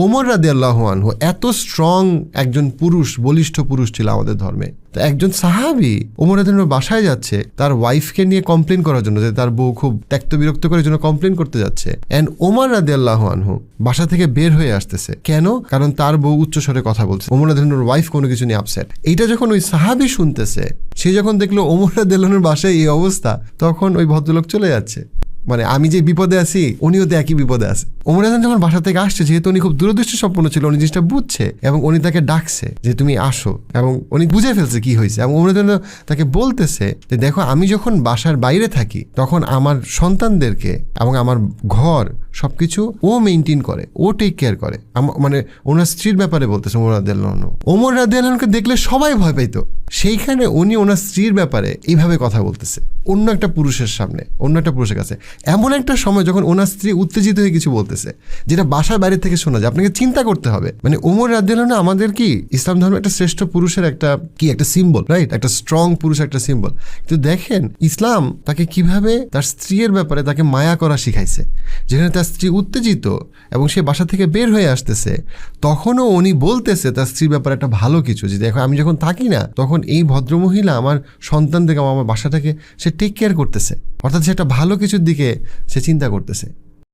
ওমর রাদিয়াল্লাহু আনহু এত স্ট্রং একজন পুরুষ, বলিষ্ঠ পুরুষ ছিল আমাদের ধর্মে। তো একজন সাহাবী ওমর রাদিয়াল্লাহু আনহুর বাসায় যাচ্ছে তার ওয়াইফকে নিয়ে কমপ্লেন করার জন্য, যে তার বউ খুব ত্যক্ত বিরক্ত করার জন্য কমপ্লেন করতে যাচ্ছে। এন্ড ওমর রাদিয়াল্লাহু আনহু বাসা থেকে বের হয়ে আসতেছে। কেন? কারণ তার বউ উচ্চস্বরে কথা বলছে, ওমর রাদিয়াল্লাহু আনহুর ওয়াইফ কোনো কিছু নিয়ে আপসেট। এইটা যখন ওই সাহাবী শুনতেছে, সে যখন দেখলো ওমর রাদিয়াল্লাহু আনহুর বাসায় এই অবস্থা, তখন ওই ভদ্রলোক চলে যাচ্ছে। মানে আমি যে বিপদে আছি উনিও তো একই বিপদে আছে। ওমর রাদিয়াল্লাহু আনহু যখন বাসা থেকে আসছে, যেহেতু উনি খুব দূরদৃষ্টি সম্পন্ন ছিল, উনি জিনিসটা বুঝছে এবং উনি তাকে ডাকছে যে তুমি আসো, এবং উনি বুঝে ফেলছে কি হয়েছে। এবং ওমর রাদিয়াল্লাহু আনহু তাকে বলতেছে যে দেখো, আমি যখন বাসার বাইরে থাকি তখন আমার সন্তানদেরকে এবং আমার ঘর সবকিছু ও মেনটেন করে, ও টেক কেয়ার করে। মানে ওনার স্ত্রীর ব্যাপারে বলতেছে ওমর রাদিয়াল্লাহু আনহু। ওমর রাদিয়াল্লাহু আনহুকে দেখলে সবাই ভয় পাইতো, সেইখানে উনি ওনার স্ত্রীর ব্যাপারে এইভাবে কথা বলতেছে অন্য একটা পুরুষের সামনে, অন্য একটা পুরুষের কাছে, এমন একটা সময় যখন ওনার স্ত্রী উত্তেজিত হয়ে কিছু বলতেছে যেটা বাসার বাইরে থেকে শোনা যায়। আপনাকে চিন্তা করতে হবে, মানে ওমর রাদিয়াল্লাহু আনহু আমাদের কি ইসলাম ধর্মের একটা শ্রেষ্ঠ পুরুষের একটা সিম্বল, রাইট? একটা স্ট্রং পুরুষ, একটা সিম্বল। কিন্তু দেখেন ইসলাম তাকে কিভাবে তার স্ত্রীর ব্যাপারে তাকে মায়া করা শিখাইছে। যেখানে তার স্ত্রী উত্তেজিত এবং সে বাসা থেকে বের হয়ে আসতেছে, তখনও উনি বলতেছে তার স্ত্রীর ব্যাপারে একটা ভালো কিছু, যে দেখো আমি যখন থাকি না তখন এই ভদ্রমহিলা আমার সন্তানদেরকে, আমার বাসাটাকে সে টেক কেয়ার করতেছে। অর্থাৎ সে একটা ভালো কিছুর দিকে সে চিন্তা করতেছে।